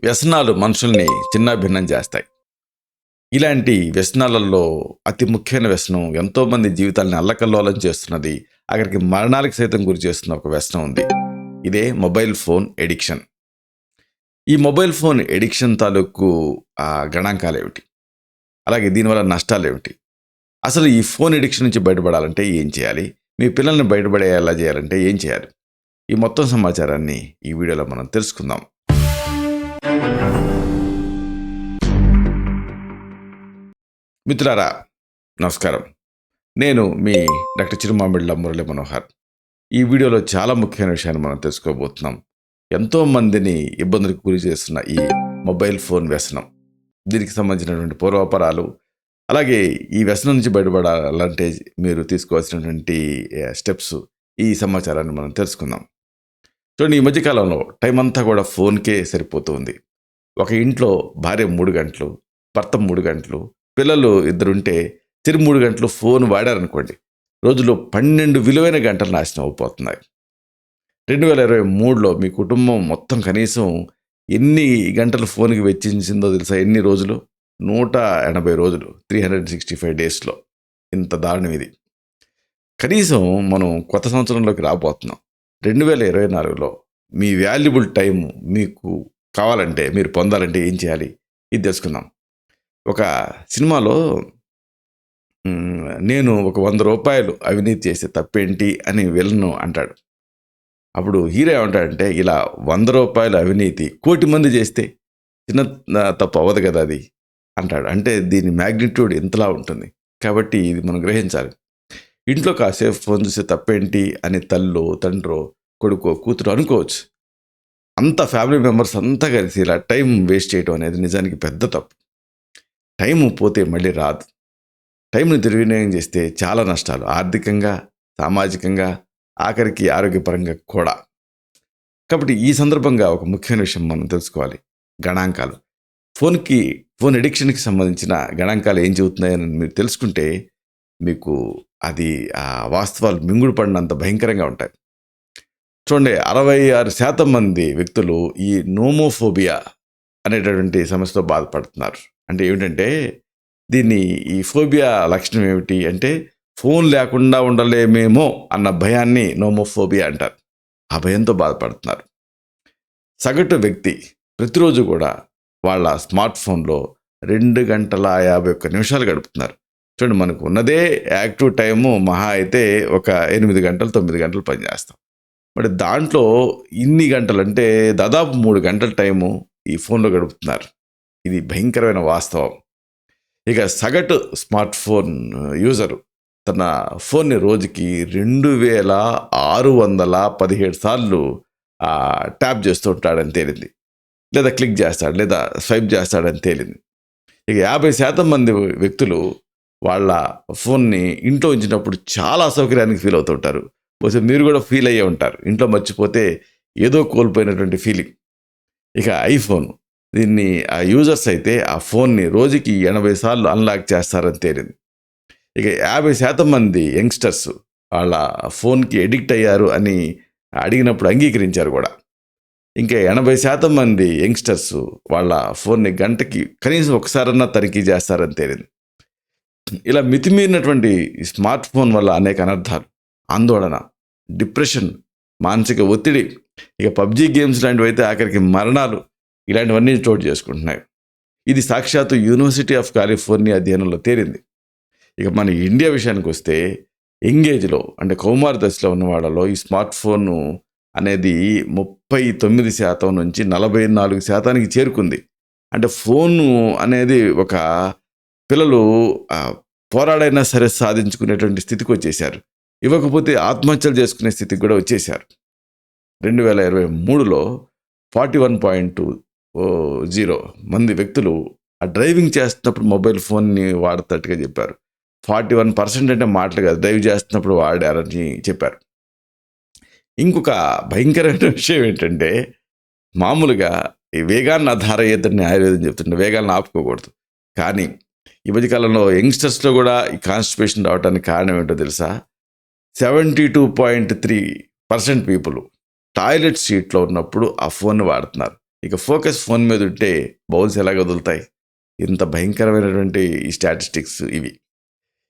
వ్యసనాలు మనుషుల్ని చిన్నాభిన్నం చేస్తాయి. ఇలాంటి వ్యసనాలలో అతి ముఖ్యమైన వ్యసనం ఎంతోమంది జీవితాలని అల్లకల్లోలం చేస్తున్నది, ఆఖరికి మరణాలకు సైతం గురి చేస్తున్న ఒక వ్యసనం ఉంది. ఇదే మొబైల్ ఫోన్ ఎడిక్షన్. ఈ మొబైల్ ఫోన్ ఎడిక్షన్ తాలూకు గణాంకాలు ఏమిటి, అలాగే దీనివల్ల నష్టాలు ఏమిటి, అసలు ఈ ఫోన్ ఎడిక్షన్ నుంచి బయటపడాలంటే ఏం చేయాలి, మీ పిల్లల్ని బయటపడేలా చేయాలంటే ఏం చేయాలి, ఈ మొత్తం సమాచారాన్ని ఈ వీడియోలో మనం తెలుసుకుందాం. మిత్రులారా, నమస్కారం. నేను మీ డాక్టర్ చిరుమామిళ్ళ మురళీ మనోహర్. ఈ వీడియోలో చాలా ముఖ్యమైన విషయాన్ని మనం తెలుసుకోబోతున్నాం. ఎంతోమందిని ఇబ్బందులకు గురి చేస్తున్న ఈ మొబైల్ ఫోన్ వ్యసనం, దీనికి సంబంధించినటువంటి పూర్వాపరాలు, అలాగే ఈ వ్యసనం నుంచి బయటపడాలంటే మీరు తీసుకోవాల్సినటువంటి స్టెప్స్, ఈ సమాచారాన్ని మనం తెలుసుకుందాం. చూడండి, ఈ మధ్యకాలంలో టైం అంతా కూడా ఫోన్కే సరిపోతుంది. ఒక ఇంట్లో భార్య 3 గంటలు, భర్త 3 గంటలు, పిల్లలు 2 ఉంటే 3 గంటలు ఫోన్ వాడారనుకోండి, రోజులో 12 విలువైన గంటలు నాశనం అయిపోతున్నాయి. 2023లో మీ కుటుంబం మొత్తం కనీసం ఎన్ని గంటలు ఫోన్కి వెచ్చించిందో తెలుసా? ఎన్ని రోజులు? 180 రోజులు, 365 డేస్లో. ఇంత దారుణం ఇది. కనీసం మనం కొత్త సంవత్సరంలోకి రాబోతున్నాం. 2024లో మీ వాల్యుబుల్ టైం మీకు కావాలంటే, మీరు పొందాలంటే ఏం చేయాలి, ఇది తెలుసుకుందాం. ఒక సినిమాలో నేను ఒక 100 రూపాయలు అవినీతి చేస్తే తప్పేంటి అని విలను అంటాడు. అప్పుడు హీరో ఏమంటాడంటే, ఇలా 100 రూపాయలు అవినీతి 1,000,000 మంది చేస్తే చిన్న తప్పు అవ్వదు కదా అది అంటాడు. అంటే దీని మ్యాగ్నిట్యూడ్ ఎంతలా ఉంటుంది. కాబట్టి ఇది మనం గ్రహించాలి. ఇంట్లో కాసేపు ఫోన్ చూస్తే తప్పేంటి అని తల్లో, తండ్రో, కొడుకో, కూతురు అనుకోవచ్చు. అంత ఫ్యామిలీ మెంబర్స్ అంతా కలిసి ఇలా టైం వేస్ట్ చేయడం అనేది నిజానికి పెద్ద తప్పు. టైం పోతే మళ్ళీ రాదు. టైంని దుర్వినియోగం చేస్తే చాలా నష్టాలు, ఆర్థికంగా, సామాజికంగా, ఆఖరికి ఆరోగ్యపరంగా కూడా. కాబట్టి ఈ సందర్భంగా ఒక ముఖ్యమైన విషయం మనం తెలుసుకోవాలి. గణాంకాలు. ఫోన్ ఎడిక్షన్కి సంబంధించిన గణాంకాలు ఏం చెబుతున్నాయని మీరు తెలుసుకుంటే మీకు అది వాస్తవాలు మింగుడు పడినంత భయంకరంగా ఉంటాయి. చూడండి, 66% మంది వ్యక్తులు ఈ నోమోఫోబియా అనేటటువంటి సమస్యతో బాధపడుతున్నారు. అంటే ఏమిటంటే, ఈ ఫోబియా లక్షణం ఏమిటి అంటే, ఫోన్ లేకుండా ఉండలేమేమో అన్న భయాన్ని నోమోఫోబియా అంటారు. ఆ భయంతో బాధపడుతున్నారు. సగటు వ్యక్తి ప్రతిరోజు కూడా వాళ్ళ స్మార్ట్ ఫోన్లో 2 గంటల 51 నిమిషాలు గడుపుతున్నారు. చూడండి, మనకు ఉన్నదే యాక్టివ్ టైము మహా అయితే ఒక 8 గంటలు 9 గంటలు పనిచేస్తాం. మరి దాంట్లో ఇన్ని గంటలు అంటే దాదాపు 3 గంటల టైము ఈ ఫోన్లో గడుపుతున్నారు. ఇది భయంకరమైన వాస్తవం. ఇక సగటు స్మార్ట్ ఫోన్ యూజరు తన ఫోన్ని రోజుకి 2617 సార్లు ట్యాప్ చేస్తూ ఉంటాడని తేలింది. లేదా క్లిక్ చేస్తాడు, లేదా స్వైప్ చేస్తాడని తేలింది. ఇక 50% మంది వ్యక్తులు వాళ్ళ ఫోన్ని ఇంట్లో ఉంచినప్పుడు చాలా అసౌకర్యానికి ఫీల్ అవుతుంటారు. బహుశా మీరు కూడా ఫీల్ అయ్యే ఉంటారు. ఇంట్లో మర్చిపోతే ఏదో కోల్పోయినటువంటి ఫీలింగ్. ఇక ఐఫోన్, ఆ యూజర్స్ అయితే ఆ ఫోన్ని రోజుకి 80 సార్లు అన్లాక్ చేస్తారని తేలింది. ఇక 50% మంది యంగ్స్టర్స్ వాళ్ళ ఫోన్కి ఎడిక్ట్ అయ్యారు అని అడిగినప్పుడు అంగీకరించారు కూడా. ఇంకా 80% మంది యంగ్స్టర్స్ వాళ్ళ ఫోన్ని గంటకి కనీసం ఒకసారన్నా తనిఖీ చేస్తారని తేలింది. ఇలా మితిమీరినటువంటి స్మార్ట్ ఫోన్ వల్ల అనేక అనర్థాలు, ఆందోళన, డిప్రెషన్, మానసిక ఒత్తిడి, ఇక పబ్జీ గేమ్స్ లాంటివి అయితే ఆఖరికి మరణాలు, ఇలాంటివన్నీ చోటు చేసుకుంటున్నాయి. ఇది సాక్షాత్తు యూనివర్సిటీ ఆఫ్ కాలిఫోర్నియా అధ్యయనంలో తేలింది. ఇక మన ఇండియా విషయానికి వస్తే, ఎంగేజ్లో అంటే కౌమార దశలో ఉన్న వాళ్ళలో ఈ స్మార్ట్ ఫోన్ అనేది 39% నుంచి 44%కి చేరుకుంది. అంటే ఫోను అనేది ఒక పిల్లలు పోరాడైనా సరే సాధించుకునేటువంటి స్థితికి వచ్చేసారు. ఇవ్వకపోతే ఆత్మహత్యలు చేసుకునే స్థితికి కూడా వచ్చేసారు. 2023లో 41.20 మంది వ్యక్తులు డ్రైవింగ్ చేస్తున్నప్పుడు మొబైల్ ఫోన్ని వాడుతున్నట్టుగా చెప్పారు. 41% అంటే మాటలు కాదు, డ్రైవ్ చేస్తున్నప్పుడు వాడారని చెప్పారు. ఇంకొక భయంకరమైన విషయం ఏంటంటే, మామూలుగా ఈ వేగాన్ని ఆధారయ్యేదని ఆయుర్వేదం చెప్తుంటే వేగాలను ఆపుకోకూడదు. కానీ ఈ మధ్యకాలంలో యంగ్స్టర్స్లో కూడా ఈ కాన్స్టిపేషన్ రావడానికి కారణం ఏంటో తెలుసా? 72.3% పీపుల్ టాయిలెట్ సీట్లో ఉన్నప్పుడు ఆ ఫోన్ వాడుతున్నారు. ఇక ఫోకస్ ఫోన్ మీద ఉంటే బౌల్స్ ఎలాగ వదులుతాయి? ఇంత భయంకరమైనటువంటి ఈ స్టాటిస్టిక్స్ ఇవి.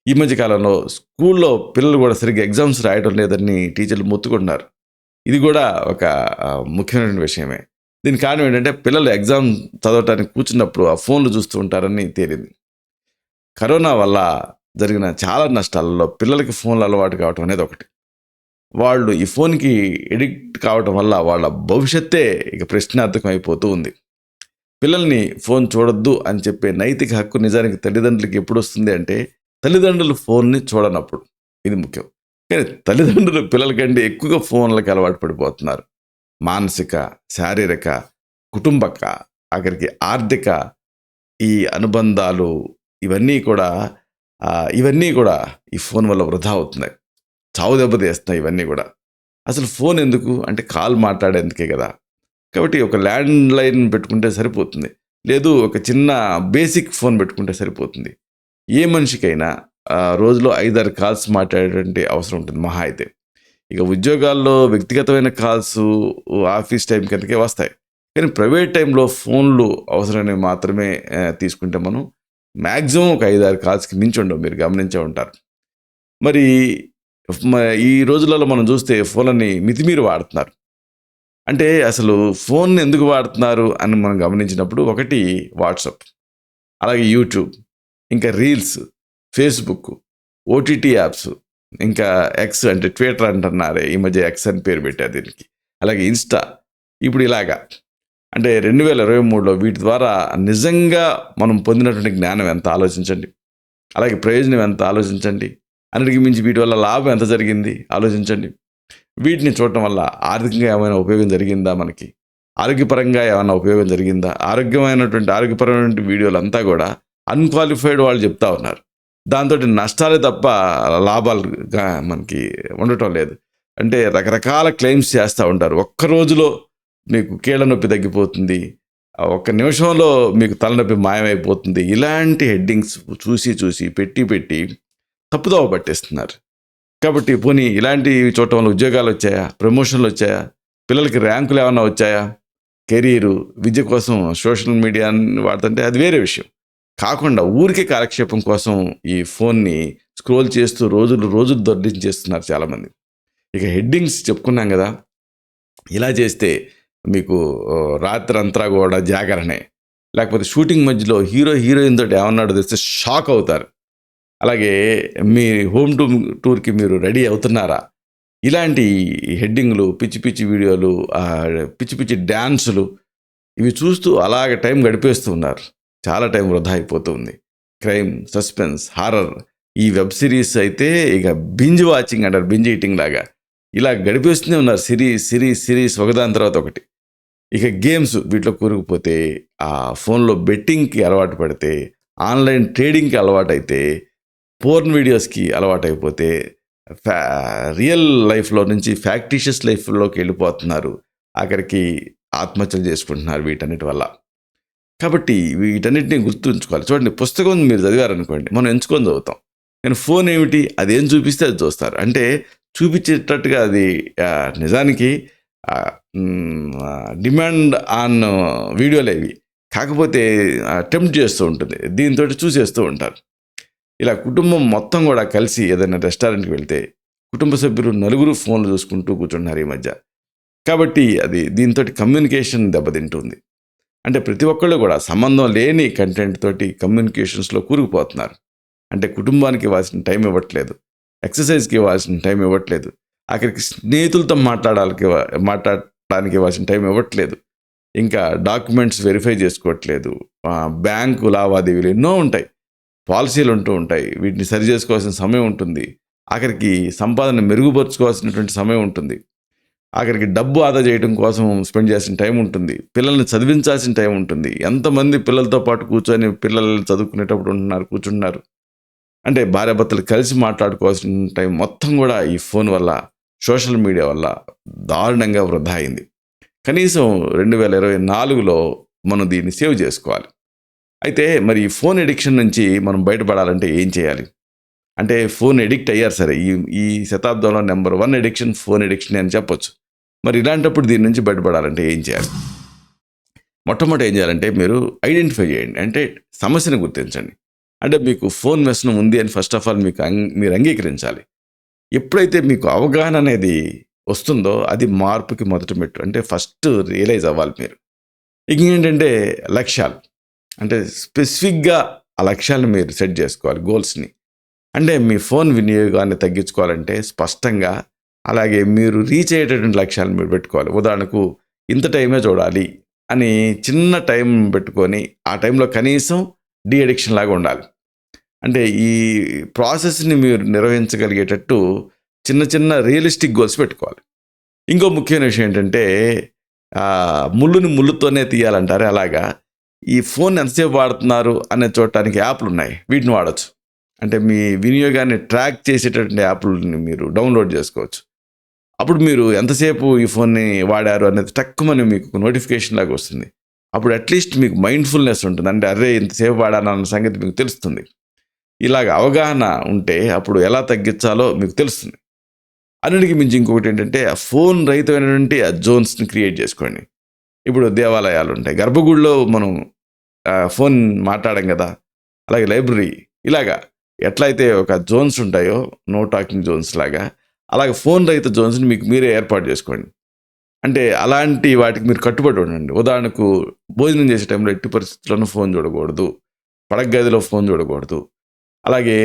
ఈ మధ్య కాలంలో స్కూల్లో పిల్లలు కూడా సరిగ్గా ఎగ్జామ్స్ రాయడం లేదని టీచర్లు మొత్తుకుంటున్నారు. ఇది కూడా ఒక ముఖ్యమైన విషయమే. దీనికి కారణం ఏంటంటే పిల్లలు ఎగ్జామ్ చదవటానికి కూర్చున్నప్పుడు ఆ ఫోన్లు చూస్తూ ఉంటారని తేలింది. కరోనా వల్ల జరిగిన చాలా నష్టాలలో పిల్లలకి ఫోన్లు అలవాటు కావటం అనేది ఒకటి. వాళ్ళు ఈ ఫోన్కి ఎడిక్ట్ కావటం వల్ల వాళ్ళ భవిష్యత్తే ఇక ప్రశ్నార్థకం అయిపోతూ ఉంది. పిల్లల్ని ఫోన్ చూడొద్దు అని చెప్పే నైతిక హక్కు నిజానికి తల్లిదండ్రులకి ఎప్పుడు వస్తుంది అంటే తల్లిదండ్రులు ఫోన్ని చూడనప్పుడు. ఇది ముఖ్యం. కానీ తల్లిదండ్రులు పిల్లల కంటే ఎక్కువగా ఫోన్లకు అలవాటు పడిపోతున్నారు. మానసిక, శారీరక, కుటుంబక, ఆఖరికి ఆర్థిక ఈ అనుబంధాలు ఇవన్నీ కూడా ఈ ఫోన్ వల్ల వృధా అవుతున్నాయి. చావు దెబ్బతీస్తున్నాయి ఇవన్నీ కూడా. అసలు ఫోన్ ఎందుకు అంటే కాల్ మాట్లాడేందుకే కదా. కాబట్టి ఒక ల్యాండ్ లైన్ పెట్టుకుంటే సరిపోతుంది. లేదు ఒక చిన్న బేసిక్ ఫోన్ పెట్టుకుంటే సరిపోతుంది. ఏ మనిషికైనా రోజులో 5-6 కాల్స్ మాట్లాడేటువంటి అవసరం ఉంటుంది మహా అయితే. ఇక ఉద్యోగాల్లో వ్యక్తిగతమైన కాల్స్ ఆఫీస్ టైం కిందకే వస్తాయి. కానీ ప్రైవేట్ టైంలో ఫోన్లు అవసరమైనవి మాత్రమే తీసుకుంటే మనం మ్యాక్సిమం ఒక 5-6 కాల్స్కి మించి ఉండవు. మీరు గమనించే ఉంటారు. మరి ఈ రోజులలో మనం చూస్తే ఫోన్లని మితిమీరి వాడుతున్నారు. అంటే అసలు ఫోన్ ఎందుకు వాడుతున్నారు అని మనం గమనించినప్పుడు ఒకటి వాట్సాప్, అలాగే యూట్యూబ్, ఇంకా రీల్స్, ఫేస్బుక్, ఓటీటీ యాప్స్, ఇంకా ఎక్స్ అంటే ట్విట్టర్ అంటున్నారే ఈ మధ్య ఎక్స్ అని పేరు పెట్టారు దీనికి, అలాగే ఇన్స్టా. ఇప్పుడు ఇలాగా అంటే 2023లో వీటి ద్వారా నిజంగా మనం పొందినటువంటి జ్ఞానం ఎంత ఆలోచించండి, అలాగే ప్రయోజనం ఎంత ఆలోచించండి, అన్నిటికీ మించి వీటి వల్ల లాభం ఎంత జరిగింది ఆలోచించండి. వీటిని చూడటం వల్ల ఆర్థికంగా ఏమైనా ఉపయోగం జరిగిందా, మనకి ఆరోగ్యపరంగా ఏమైనా ఉపయోగం జరిగిందా? ఆరోగ్యపరమైనటువంటి వీడియోలు అంతా కూడా అన్క్వాలిఫైడ్ వాళ్ళు చెప్తా ఉన్నారు. దాంతో నష్టాలే తప్ప లాభాలుగా మనకి ఉండటం లేదు. అంటే రకరకాల క్లెయిమ్స్ చేస్తూ ఉంటారు. ఒక్క రోజులో మీకు కీళ్ళ నొప్పి తగ్గిపోతుంది, ఒక్క నిమిషంలో మీకు తలనొప్పి మాయమైపోతుంది. ఇలాంటి హెడ్డింగ్స్ చూసి పెట్టి తప్పుదోవ పట్టేస్తున్నారు. కాబట్టి పోనీ ఇలాంటివి చూడటం వల్ల ఉద్యోగాలు వచ్చాయా, ప్రమోషన్లు వచ్చాయా, పిల్లలకి ర్యాంకులు ఏమైనా వచ్చాయా, కెరీరు, విద్య కోసం సోషల్ మీడియాని వాడుతుంటే అది వేరే విషయం. కాకుండా ఊరికే కాలక్షేపం కోసం ఈ ఫోన్ని స్క్రోల్ చేస్తూ రోజులు దొడ్డించేస్తున్నారు చాలామంది. ఇక హెడ్డింగ్స్ చెప్పుకున్నాం కదా, ఇలా చేస్తే మీకు రాత్రంతా కూడా జాగరణే, లేకపోతే షూటింగ్ మధ్యలో హీరోయిన్ తోటి ఏమన్నాడో తెలిస్తే షాక్ అవుతారు. అలాగే మీ హోమ్ టూర్కి మీరు రెడీ అవుతున్నారా, ఇలాంటి హెడ్డింగ్లు, పిచ్చి వీడియోలు, పిచ్చి డ్యాన్సులు ఇవి చూస్తూ అలాగ టైం గడిపేస్తూ ఉన్నారు. చాలా టైం వృధా అయిపోతూ ఉంది. క్రైమ్, సస్పెన్స్, హారర్, ఈ వెబ్ సిరీస్ అయితే ఇక బింజ్ వాచింగ్ అంటారు, బింజ్ ఈటింగ్ లాగా ఇలా గడిపేస్తూనే ఉన్నారు. సిరీస్ ఒకదాని తర్వాత ఒకటి. ఇక గేమ్స్ వీటిలో కూరుకుపోతే, ఆ ఫోన్లో బెట్టింగ్కి అలవాటు పడితే, ఆన్లైన్ ట్రేడింగ్కి అలవాటు అయితే, పోర్న్ వీడియోస్కి అలవాటు అయిపోతే, రియల్ లైఫ్లో నుంచి ఫ్యాక్టిషియస్ లైఫ్లోకి వెళ్ళిపోతున్నారు. ఆఖరికి ఆత్మహత్యలు చేసుకుంటున్నారు వీటన్నిటి వల్ల. కాబట్టి వీటన్నిటిని గుర్తుంచుకోవాలి. చూడండి, పుస్తకం మీరు చదివారనుకోండి, మనం ఎంచుకొని చదువుతాం. కానీ ఫోన్ ఏమిటి, అదేం చూపిస్తే అది చూస్తారు. అంటే చూపించేటట్టుగా అది నిజానికి డిమాండ్ ఆన్ వీడియోలు అవి, కాకపోతే అటెంప్ట్ చేస్తూ ఉంటుంది, దీంతో చూసేస్తూ ఉంటారు. ఇలా కుటుంబం మొత్తం కూడా కలిసి ఏదైనా రెస్టారెంట్కి వెళ్తే కుటుంబ సభ్యులు 4 ఫోన్లు చూసుకుంటూ కూర్చుంటున్నారు ఈ మధ్య. కాబట్టి అది దీంతో కమ్యూనికేషన్ దెబ్బతింటుంది. అంటే ప్రతి ఒక్కళ్ళు కూడా సంబంధం లేని కంటెంట్ తోటి కమ్యూనికేషన్స్లో కూరుకుపోతున్నారు. అంటే కుటుంబానికి ఇవ్వాల్సిన టైం ఇవ్వట్లేదు, ఎక్సర్సైజ్కి ఇవ్వాల్సిన టైం ఇవ్వట్లేదు, అక్కడికి స్నేహితులతో మాట్లాడటానికి ఇవ్వాల్సిన టైం ఇవ్వట్లేదు, ఇంకా డాక్యుమెంట్స్ వెరిఫై చేసుకోవట్లేదు, బ్యాంకు లావాదేవీలు ఎన్నో ఉంటాయి, పాలసీలు ఉంటూ ఉంటాయి, వీటిని సరి చేసుకోవాల్సిన సమయం ఉంటుంది, ఆఖరికి సంపాదన మెరుగుపరుచుకోవాల్సినటువంటి సమయం ఉంటుంది, ఆఖరికి డబ్బు ఆదా చేయడం కోసం స్పెండ్ చేయాల్సిన టైం ఉంటుంది, పిల్లల్ని చదివించాల్సిన టైం ఉంటుంది. ఎంతమంది పిల్లలతో పాటు కూర్చొని పిల్లల్ని చదువుకునేటప్పుడు కూర్చుంటున్నారు. అంటే భార్యాభర్తలు కలిసి మాట్లాడుకోవాల్సిన టైం మొత్తం కూడా ఈ ఫోన్ వల్ల, సోషల్ మీడియా వల్ల దారుణంగా వృధా అయింది. కనీసం 2024లో మనం దీన్ని సేవ్ చేసుకోవాలి. అయితే మరి ఈ ఫోన్ ఎడిక్షన్ నుంచి మనం బయటపడాలంటే ఏం చేయాలి అంటే, ఫోన్ ఎడిక్ట్ అయ్యారు సరే, ఈ శతాబ్దంలో నెంబర్ 1 ఎడిక్షన్ ఫోన్ ఎడిక్షన్ అని చెప్పొచ్చు. మరి ఇలాంటప్పుడు దీని నుంచి బయటపడాలంటే ఏం చేయాలి? మొట్టమొదటి ఏం చేయాలంటే మీరు ఐడెంటిఫై చేయండి. అంటే సమస్యను గుర్తించండి. అంటే మీకు ఫోన్ వ్యసనం ఉంది అని ఫస్ట్ ఆఫ్ ఆల్ మీరు అంగీకరించాలి. ఎప్పుడైతే మీకు అవగాహన అనేది వస్తుందో అది మార్పుకి మొదటి మెట్టు. అంటే ఫస్ట్ రియలైజ్ అవ్వాలి మీరు. ఇంకేంటంటే లక్ష్యాలు. అంటే స్పెసిఫిక్‌గా ఆ లక్ష్యాలను మీరు సెట్ చేసుకోవాలి గోల్స్‌ని. అంటే మీ ఫోన్ వినియోగాన్ని తగ్గించుకోవాలంటే స్పష్టంగా, అలాగే మీరు రీచ్ అయ్యేటటువంటి లక్ష్యాలను మీరు పెట్టుకోవాలి. ఉదాహరణకు ఇంత టైమే చూడాలి అని చిన్న టైం పెట్టుకొని ఆ టైంలో కనీసం డీ అడిక్షన్ లాగా ఉండాలి. అంటే ఈ ప్రాసెస్‌ని మీరు నిర్వహించగలిగేటట్టు చిన్న చిన్న రియలిస్టిక్ గోల్స్ పెట్టుకోవాలి. ఇంకో ముఖ్యమైన విషయం ఏంటంటే ముళ్ళుని ముళ్ళుతోనే తీయాలంటారే అలాగా ఈ ఫోన్ ఎంతసేపు వాడుతున్నారు అనే చూడటానికి యాప్లు ఉన్నాయి. వీటిని వాడొచ్చు. అంటే మీ వినియోగాన్ని ట్రాక్ చేసేటటువంటి యాప్లని మీరు డౌన్లోడ్ చేసుకోవచ్చు. అప్పుడు మీరు ఎంతసేపు ఈ ఫోన్ని వాడారు అనేది టక్కుమని మీకు నోటిఫికేషన్ లాగా వస్తుంది. అప్పుడు అట్లీస్ట్ మీకు మైండ్ఫుల్నెస్ ఉంటుంది. అంటే అరే ఇంతసేపు వాడాను అన్న సంగతి మీకు తెలుస్తుంది. ఇలాగ అవగాహన ఉంటే అప్పుడు ఎలా తగ్గించాలో మీకు తెలుస్తుంది. అన్నిటికీ మించి ఇంకొకటి ఏంటంటే ఆ ఫోన్ రహితమైనటువంటి ఆ జోన్స్ని క్రియేట్ చేసుకోండి. ఇప్పుడు దేవాలయాలు ఉంటాయి, గర్భగుడిలో మనం ఫోన్ మాట్లాడాం కదా, అలాగే లైబ్రరీ, ఇలాగా ఎట్లయితే ఒక జోన్స్ ఉంటాయో నో టాకింగ్ జోన్స్ లాగా, అలాగే ఫోన్ రహిత జోన్స్ని మీకు మీరే ఏర్పాటు చేసుకోండి. అంటే అలాంటి వాటికి మీరు కట్టుబడి ఉండండి. ఉదాహరణకు భోజనం చేసే టైంలో ఎట్టి పరిస్థితుల్లోనూ ఫోన్ చూడకూడదు, పడక గదిలో ఫోన్ చూడకూడదు. అలాగే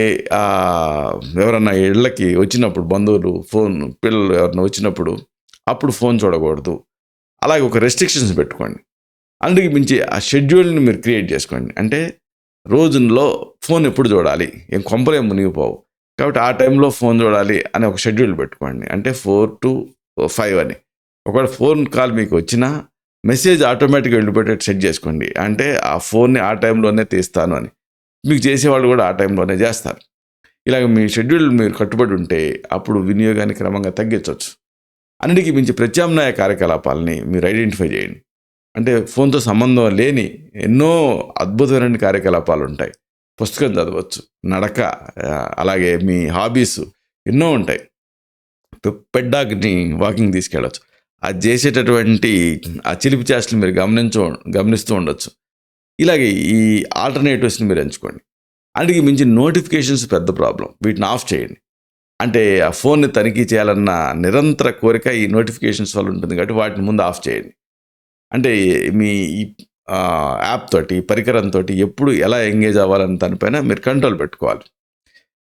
ఎవరన్నా ఇళ్ళకి వచ్చినప్పుడు బంధువులు పిల్లలు ఎవరన్నా వచ్చినప్పుడు అప్పుడు ఫోన్ చూడకూడదు. అలాగే ఒక రెస్ట్రిక్షన్స్ పెట్టుకోండి. అందుకు మించి ఆ షెడ్యూల్ని మీరు క్రియేట్ చేసుకోండి. అంటే రోజుల్లో ఫోన్ ఎప్పుడు చూడాలి, ఏం కొంపలేం మునిగిపోవు కాబట్టి ఆ టైంలో ఫోన్ చూడాలి అని ఒక షెడ్యూల్ పెట్టుకోండి. అంటే 4 to 5 అని. ఒకవేళ ఫోన్ కాల్ మీకు వచ్చినా మెసేజ్ ఆటోమేటిక్గా వెళ్ళిపోయేటట్టు సెట్ చేసుకోండి. అంటే ఆ ఫోన్ని ఆ టైంలోనే తీస్తాను అని. మీకు చేసేవాళ్ళు కూడా ఆ టైంలోనే చేస్తారు. ఇలాగ మీ షెడ్యూల్ మీరు కట్టుబడి ఉంటే అప్పుడు వినియోగాన్ని క్రమంగా తగ్గించవచ్చు. అన్నిటికీ మించి ప్రత్యామ్నాయ కార్యకలాపాలని మీరు ఐడెంటిఫై చేయండి. అంటే ఫోన్తో సంబంధం లేని ఎన్నో అద్భుతమైన కార్యకలాపాలు ఉంటాయి. పుస్తకం చదవచ్చు, నడక, అలాగే మీ హాబీస్ ఎన్నో ఉంటాయి. పెట్ డాగ్ని వాకింగ్ తీసుకెళ్ళచ్చు. అది చేసేటటువంటి ఆ చిలిపి చేష్టలు మీరు గమనిస్తూ ఉండొచ్చు. ఇలాగే ఈ ఆల్టర్నేటివ్స్ని మీరు ఎంచుకోండి. అందుకే మించి నోటిఫికేషన్స్ పెద్ద ప్రాబ్లం. వీటిని ఆఫ్ చేయండి. అంటే ఆ ఫోన్ని తనిఖీ చేయాలన్న నిరంతర కోరిక ఈ నోటిఫికేషన్స్ వల్ల ఉంటుంది కాబట్టి వాటిని ముందు ఆఫ్ చేయండి. అంటే మీ ఈ యాప్ తోటి, పరికరంతో ఎప్పుడు ఎలా ఎంగేజ్ అవ్వాలని దానిపైన మీరు కంట్రోల్ పెట్టుకోవాలి.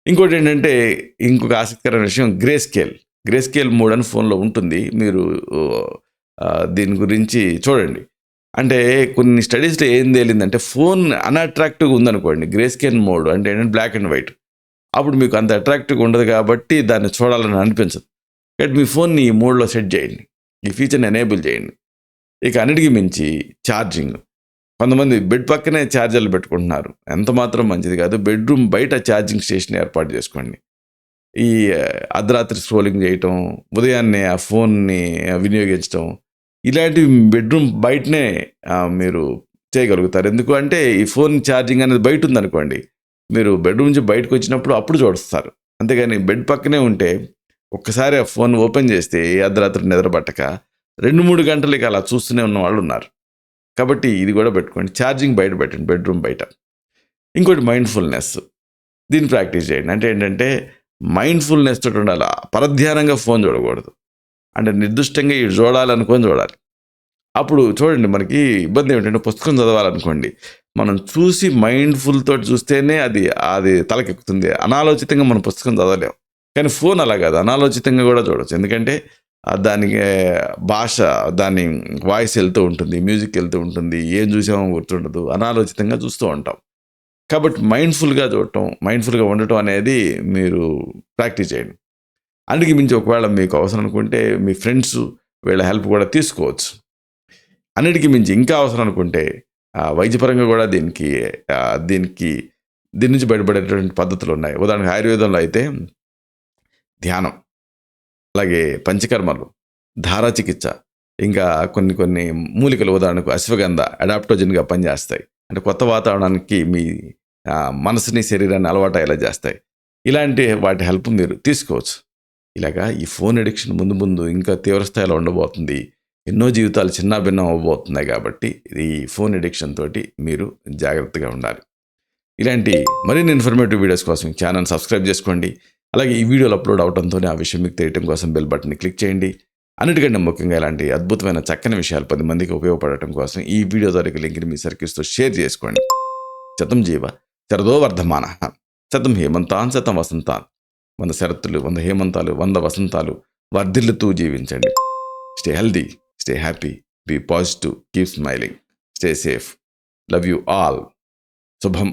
ఇంకోటి ఏంటంటే ఇంకొక ఆసక్తికరమైన విషయం గ్రే స్కేల్ మోడ్ అని ఫోన్లో ఉంటుంది. మీరు దీని గురించి చూడండి. అంటే కొన్ని స్టడీస్లో ఏం తేలిందంటే ఫోన్ అన్అట్రాక్టివ్గా ఉందనుకోండి, గ్రే స్కేల్ మోడ్ అంటే ఏంటంటే బ్లాక్ అండ్ వైట్, అప్పుడు మీకు అంత అట్రాక్టివ్గా ఉండదు కాబట్టి దాన్ని చూడాలని అనిపించదు. కాబట్టి మీ ఫోన్ని ఈ మోడ్లో సెట్ చేయండి, ఈ ఫీచర్ని ఎనేబుల్ చేయండి. ఇక అన్నిటికీ మించి ఛార్జింగ్. కొంతమంది బెడ్ పక్కనే ఛార్జర్లు పెట్టుకుంటున్నారు, ఎంత మాత్రం మంచిది కాదు. బెడ్రూమ్ బయట ఛార్జింగ్ స్టేషన్ ఏర్పాటు చేసుకోండి. ఈ అర్ధరాత్రి స్క్రోలింగ్ చేయటం, ఉదయాన్నే ఆ ఫోన్ని వినియోగించడం, ఇలాంటివి బెడ్రూమ్ బయటనే మీరు చేయగలుగుతారు. ఎందుకు అంటే ఈ ఫోన్ ఛార్జింగ్ అనేది బయట ఉందనుకోండి, మీరు బెడ్రూమ్ నుంచి బయటకు వచ్చినప్పుడు అప్పుడు చూస్తారు. అంతేగాని బెడ్ పక్కనే ఉంటే ఒక్కసారి ఆ ఫోన్ ఓపెన్ చేస్తే అర్ధరాత్రి నిద్రపట్టక 2-3 గంటలకి అలా చూస్తూనే ఉన్న వాళ్ళు ఉన్నారు. కాబట్టి ఇది కూడా పెట్టుకోండి. ఛార్జింగ్ బయట పెట్టండి, బెడ్రూమ్ బయట. ఇంకోటి మైండ్ఫుల్నెస్, దీన్ని ప్రాక్టీస్ చేయండి. అంటే ఏంటంటే మైండ్ఫుల్నెస్ తోటి ఉండాలి. పరధ్యానంగా ఫోన్ చూడకూడదు. అంటే నిర్దిష్టంగా ఇది చూడాలనుకొని చూడాలి. అప్పుడు చూడండి, మనకి ఇబ్బంది ఏమిటంటే పుస్తకం చదవాలనుకోండి, మనం చూసి మైండ్ఫుల్ తోటి చూస్తేనే అది తలకెక్కుతుంది. అనాలోచితంగా మనం పుస్తకం చదవలేం. కానీ ఫోన్ అలా కాదు, అనాలోచితంగా కూడా చూడవచ్చు. ఎందుకంటే దానికి భాష, దాని వాయిస్ వెళ్తూ ఉంటుంది, మ్యూజిక్ వెళ్తూ ఉంటుంది, ఏం చూసామో గుర్తుండదు, అనాలోచితంగా చూస్తూ ఉంటాం. కాబట్టి మైండ్ఫుల్గా చూడటం, మైండ్ఫుల్గా ఉండటం అనేది మీరు ప్రాక్టీస్ చేయండి. అందుకే మించి ఒకవేళ మీకు అవసరం అనుకుంటే మీ ఫ్రెండ్స్ వీళ్ళ హెల్ప్ కూడా తీసుకోవచ్చు. అన్నిటికీ మించి ఇంకా అవసరం అనుకుంటే వైద్యపరంగా కూడా దీని నుంచి బయటపడేటువంటి పద్ధతులు ఉన్నాయి. ఉదాహరణకు ఆయుర్వేదంలో అయితే ధ్యానం, అలాగే పంచకర్మలు, ధారా చికిత్స, ఇంకా కొన్ని మూలికలు, ఉదాహరణకు అశ్వగంధ అడాప్టోజన్గా పనిచేస్తాయి. అంటే కొత్త వాతావరణానికి మీ మనసుని, శరీరాన్ని అలవాటు అయ్యేలా చేస్తాయి. ఇలాంటి వాటి హెల్ప్ మీరు తీసుకోవచ్చు. ఇలాగా ఈ ఫోన్ అడిక్షన్ ముందు ఇంకా తీవ్ర స్థాయిలో ఉండబోతుంది. ఎన్నో జీవితాలు చిన్నాభిన్నం అవ్వబోతున్నాయి కాబట్టి ఈ ఫోన్ ఎడిక్షన్ తోటి మీరు జాగ్రత్తగా ఉండాలి. ఇలాంటి మరిన్ని ఇన్ఫర్మేటివ్ వీడియోస్ కోసం ఛానల్ సబ్స్క్రైబ్ చేసుకోండి. అలాగే ఈ వీడియోలు అప్లోడ్ అవడంతోనే ఆ విషయం మీకు తెలియడం కోసం బెల్ బటన్ని క్లిక్ చేయండి. అన్నిటికంటే ముఖ్యంగా ఇలాంటి అద్భుతమైన చక్కని విషయాలు 10 మందికి ఉపయోగపడటం కోసం ఈ వీడియో ద్వారా లింక్ని మీ సర్కిల్స్తో షేర్ చేసుకోండి. శతం జీవ శరదో వర్ధమాన శతం హేమంతాన్ శతం వసంతాన్. 100 శరత్తులు 100 హేమంతాలు 100 వసంతాలు వర్ధిల్లుతూ జీవించండి. Stay healthy, stay happy, be positive, keep smiling, stay safe. Love you all. శుభం.